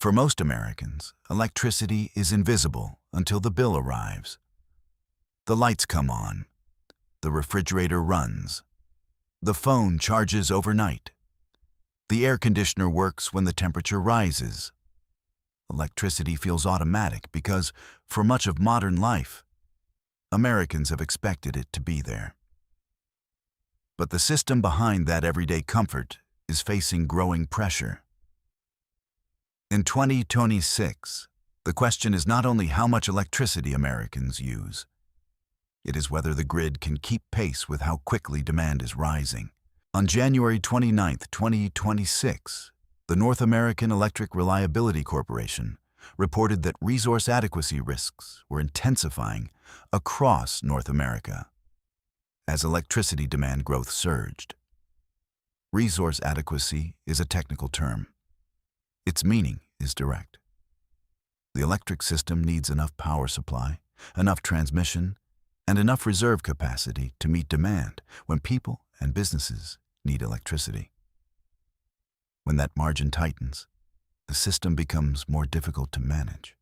For most Americans, electricity is invisible until the bill arrives. The lights come on. The refrigerator runs. The phone charges overnight. The air conditioner works when the temperature rises. Electricity feels automatic because, for much of modern life, Americans have expected it to be there. But the system behind that everyday comfort is facing growing pressure. In 2026, the question is not only how much electricity Americans use, it is whether the grid can keep pace with how quickly demand is rising. On January 29, 2026, the North American Electric Reliability Corporation reported that resource adequacy risks were intensifying across North America as electricity demand growth surged. Resource adequacy is a technical term. Its meaning is direct. The electric system needs enough power supply, enough transmission, and enough reserve capacity to meet demand when people and businesses need electricity. When that margin tightens, the system becomes more difficult to manage.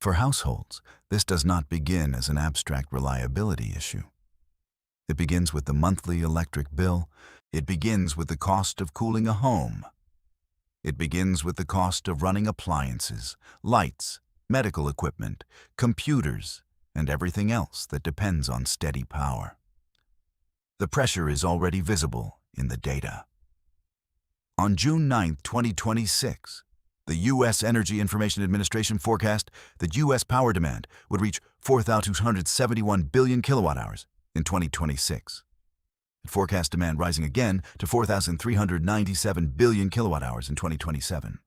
For households, this does not begin as an abstract reliability issue. It begins with the monthly electric bill. It begins with the cost of cooling a home. It begins with the cost of running appliances, lights, medical equipment, computers, and everything else that depends on steady power. The pressure is already visible in the data. On June 9, 2026, the U.S. Energy Information Administration forecast that U.S. power demand would reach 4,271 billion kilowatt-hours in 2026. It forecast demand rising again to 4,397 billion kilowatt-hours in 2027.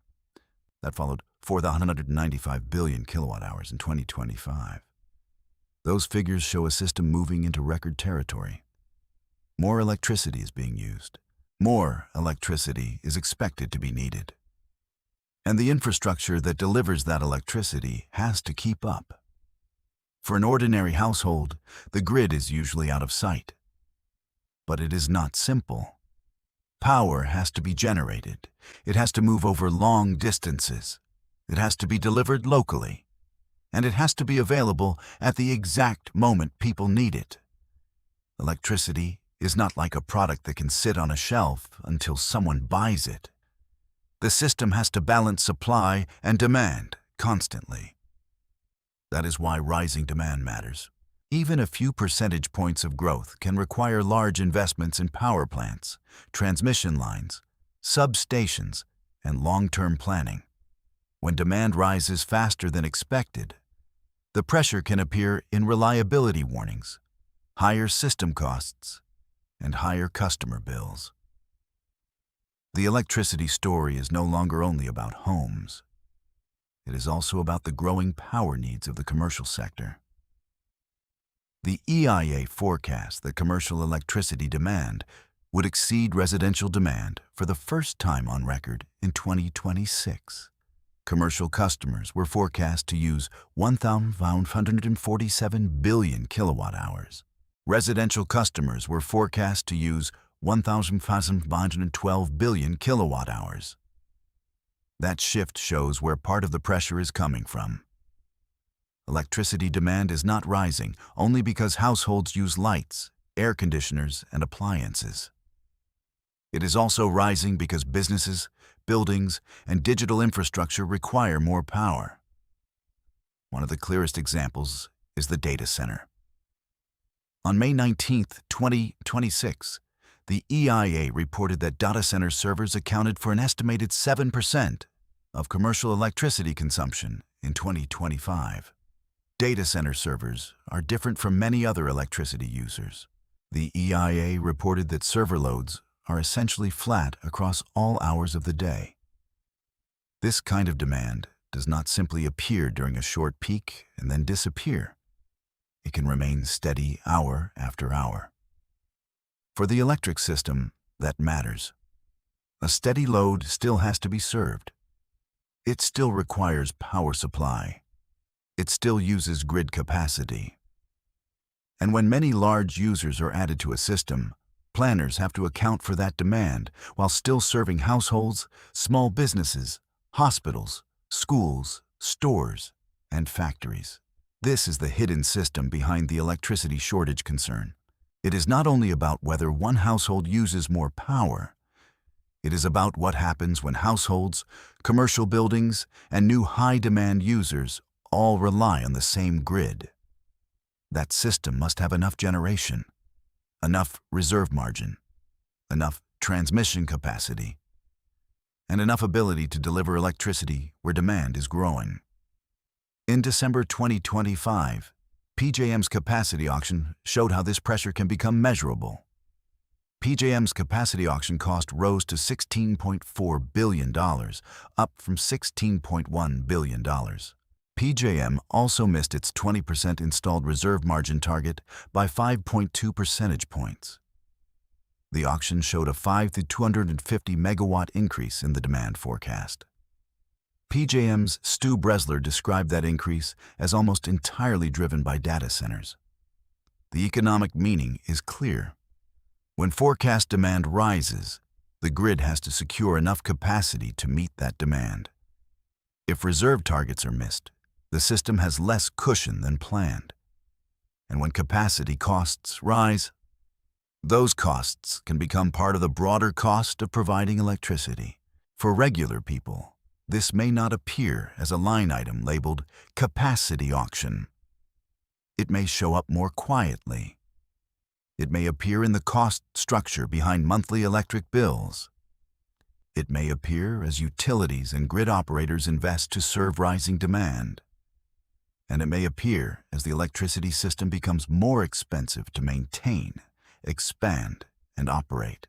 That followed 4,195 billion kilowatt-hours in 2025. Those figures show a system moving into record territory. More electricity is being used. More electricity is expected to be needed. And the infrastructure that delivers that electricity has to keep up. For an ordinary household, the grid is usually out of sight. But it is not simple. Power has to be generated. It has to move over long distances. It has to be delivered locally. And it has to be available at the exact moment people need it. Electricity is not like a product that can sit on a shelf until someone buys it. The system has to balance supply and demand constantly. That is why rising demand matters. Even a few percentage points of growth can require large investments in power plants, transmission lines, substations, and long-term planning. When demand rises faster than expected, the pressure can appear in reliability warnings, higher system costs, and higher customer bills. The electricity story is no longer only about homes. It is also about the growing power needs of the commercial sector. The EIA forecasts that commercial electricity demand would exceed residential demand for the first time on record in 2026. Commercial customers were forecast to use 1,547 billion kilowatt-hours. Residential customers were forecast to use 1,512 billion kilowatt-hours. That shift shows where part of the pressure is coming from. Electricity demand is not rising only because households use lights, air conditioners, and appliances. It is also rising because businesses, buildings, and digital infrastructure require more power. One of the clearest examples is the data center. On May 19, 2026, the EIA reported that data center servers accounted for an estimated 7% of commercial electricity consumption in 2025. Data center servers are different from many other electricity users. The EIA reported that server loads are essentially flat across all hours of the day. This kind of demand does not simply appear during a short peak and then disappear. It can remain steady hour after hour. For the electric system, that matters. A steady load still has to be served. It still requires power supply. It still uses grid capacity. And when many large users are added to a system, planners have to account for that demand while still serving households, small businesses, hospitals, schools, stores, and factories. This is the hidden system behind the electricity shortage concern. It is not only about whether one household uses more power. It is about what happens when households, commercial buildings, and new high-demand users all rely on the same grid. That system must have enough generation, enough reserve margin, enough transmission capacity, and enough ability to deliver electricity where demand is growing. In December 2025, PJM's capacity auction showed how this pressure can become measurable. PJM's capacity auction cost rose to $16.4 billion, up from $16.1 billion. PJM also missed its 20% installed reserve margin target by 5.2 percentage points. The auction showed a 5 to 250 megawatt increase in the demand forecast. PJM's Stu Bresler described that increase as almost entirely driven by data centers. The economic meaning is clear. When forecast demand rises, the grid has to secure enough capacity to meet that demand. If reserve targets are missed, the system has less cushion than planned. And when capacity costs rise, those costs can become part of the broader cost of providing electricity. For regular people, this may not appear as a line item labeled capacity auction. It may show up more quietly. It may appear in the cost structure behind monthly electric bills. It may appear as utilities and grid operators invest to serve rising demand. And it may appear as the electricity system becomes more expensive to maintain, expand, and operate.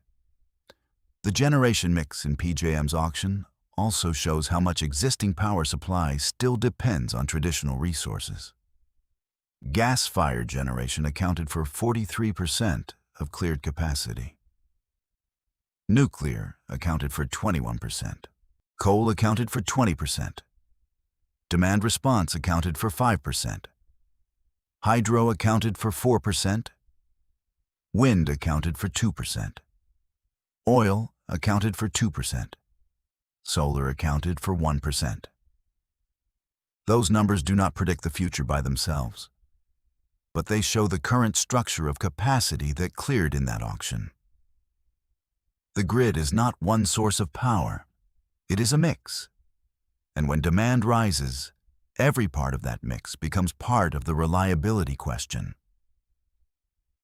The generation mix in PJM's auction also shows how much existing power supply still depends on traditional resources. Gas-fired generation accounted for 43% of cleared capacity. Nuclear accounted for 21%. Coal accounted for 20%. Demand response accounted for 5%. Hydro accounted for 4%. Wind accounted for 2%. Oil accounted for 2%. Solar accounted for 1%. Those numbers do not predict the future by themselves, but they show the current structure of capacity that cleared in that auction. The grid is not one source of power. It is a mix. And when demand rises, every part of that mix becomes part of the reliability question.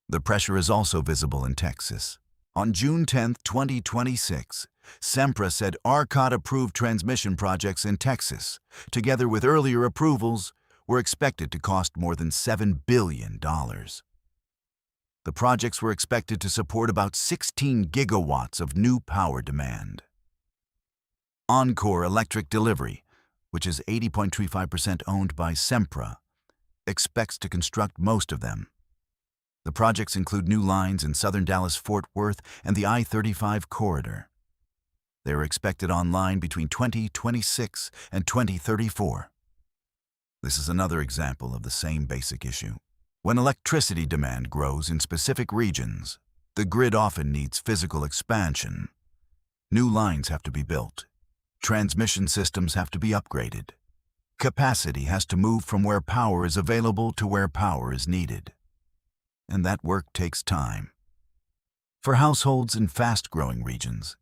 The pressure is also visible in Texas. On June 10, 2026, Sempra said ERCOT-approved transmission projects in Texas, together with earlier approvals, were expected to cost more than $7 billion. The projects were expected to support about 16 gigawatts of new power demand. Encore Electric Delivery, which is 80.35% owned by Sempra, expects to construct most of them. The projects include new lines in southern Dallas-Fort Worth and the I-35 corridor. They are expected online between 2026 and 2034. This is another example of the same basic issue. When electricity demand grows in specific regions, the grid often needs physical expansion. New lines have to be built. Transmission systems have to be upgraded. Capacity has to move from where power is available to where power is needed. And that work takes time. For households in fast-growing regions,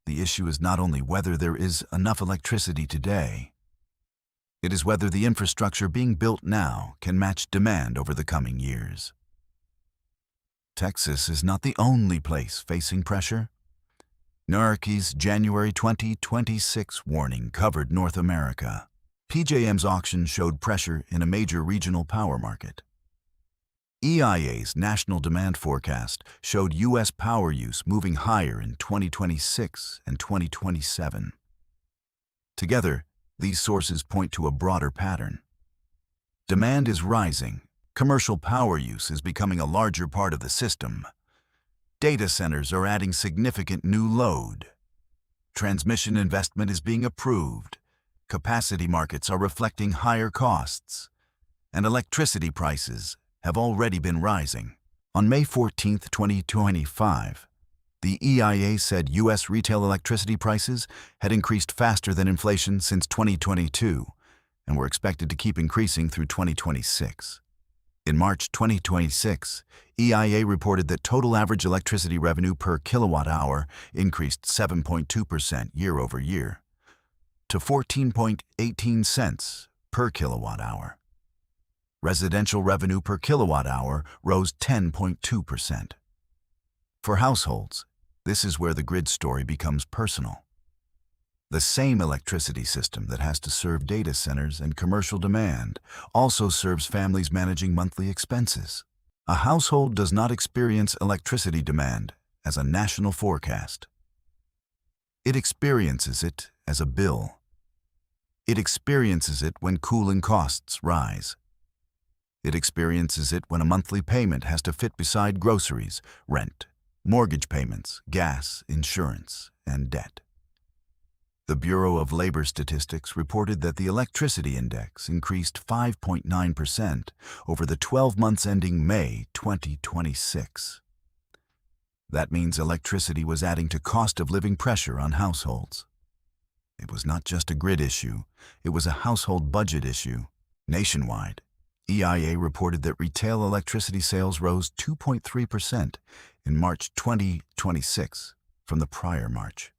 the issue is not only whether there is enough electricity today, it is whether the infrastructure being built now can match demand over the coming years. Texas is not the only place facing pressure. NERC's January 2026 warning covered North America. PJM's auction showed pressure in a major regional power market. EIA's national demand forecast showed U.S. power use moving higher in 2026 and 2027. Together, these sources point to a broader pattern. Demand is rising. Commercial power use is becoming a larger part of the system. Data centers are adding significant new load. Transmission investment is being approved. Capacity markets are reflecting higher costs. And electricity prices have already been rising. On May 14, 2025, The EIA said U.S. retail electricity prices had increased faster than inflation since 2022 and were expected to keep increasing through 2026. In March 2026, EIA reported that total average electricity revenue per kilowatt-hour increased 7.2% year-over-year to 14.18 cents per kilowatt-hour. Residential revenue per kilowatt-hour rose 10.2%. For households, this is where the grid story becomes personal. The same electricity system that has to serve data centers and commercial demand also serves families managing monthly expenses. A household does not experience electricity demand as a national forecast. It experiences it as a bill. It experiences it when cooling costs rise. It experiences it when a monthly payment has to fit beside groceries, rent, mortgage payments, gas, insurance, and debt. The Bureau of Labor Statistics reported that the electricity index increased 5.9% over the 12 months ending May 2026. That means electricity was adding to cost of living pressure on households. It was not just a grid issue, it was a household budget issue. Nationwide, EIA reported that retail electricity sales rose 2.3% in March 2026 from the prior March.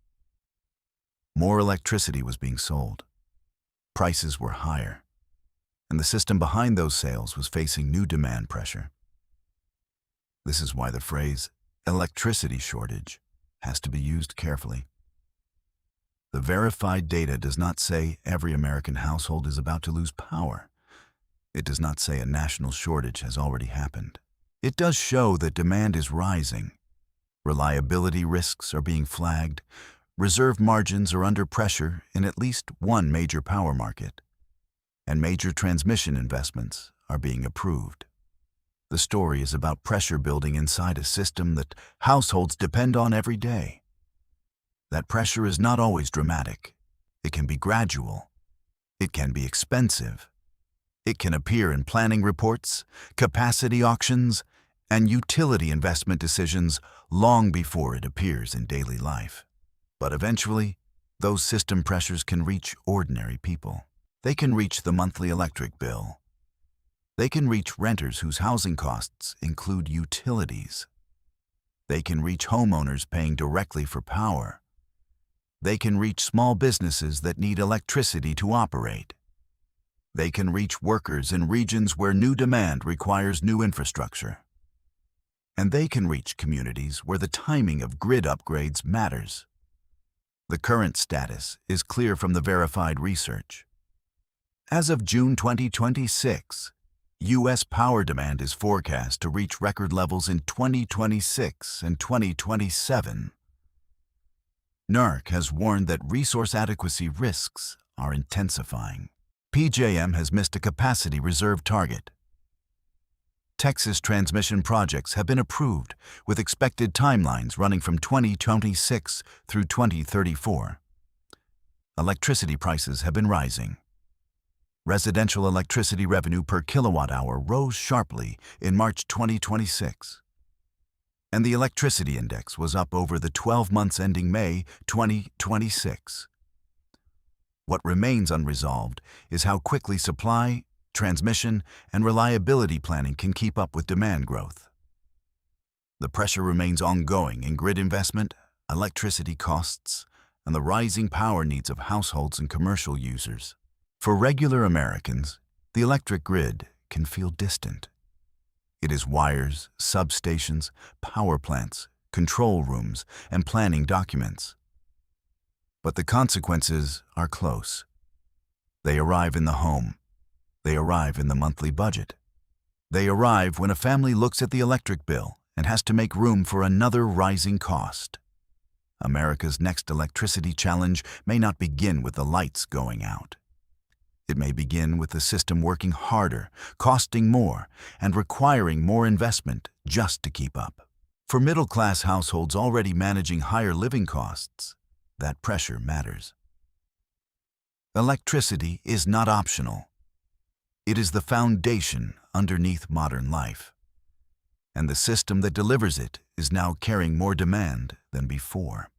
More electricity was being sold. Prices were higher, and the system behind those sales was facing new demand pressure. This is why the phrase electricity shortage has to be used carefully. The verified data does not say every American household is about to lose power. It does not say a national shortage has already happened. It does show that demand is rising. Reliability risks are being flagged. Reserve margins are under pressure in at least one major power market, and major transmission investments are being approved. The story is about pressure building inside a system that households depend on every day. That pressure is not always dramatic. It can be gradual. It can be expensive. It can appear in planning reports, capacity auctions, and utility investment decisions long before it appears in daily life. But eventually, those system pressures can reach ordinary people. They can reach the monthly electric bill. They can reach renters whose housing costs include utilities. They can reach homeowners paying directly for power. They can reach small businesses that need electricity to operate. They can reach workers in regions where new demand requires new infrastructure. And they can reach communities where the timing of grid upgrades matters. The current status is clear from the verified research. As of June 2026, U.S. power demand is forecast to reach record levels in 2026 and 2027. NERC has warned that resource adequacy risks are intensifying. PJM has missed a capacity reserve target. Texas transmission projects have been approved with expected timelines running from 2026 through 2034. Electricity prices have been rising. Residential electricity revenue per kilowatt-hour rose sharply in March 2026, and the electricity index was up over the 12 months ending May 2026. What remains unresolved is how quickly supply, transmission, and reliability planning can keep up with demand growth. The pressure remains ongoing in grid investment, electricity costs, and the rising power needs of households and commercial users. For regular Americans, the electric grid can feel distant. It is wires, substations, power plants, control rooms, and planning documents. But the consequences are close. They arrive in the home. They arrive in the monthly budget. They arrive when a family looks at the electric bill and has to make room for another rising cost. America's next electricity challenge may not begin with the lights going out. It may begin with the system working harder, costing more, and requiring more investment just to keep up. For middle-class households already managing higher living costs, that pressure matters. Electricity is not optional. It is the foundation underneath modern life. and the system that delivers it is now carrying more demand than before.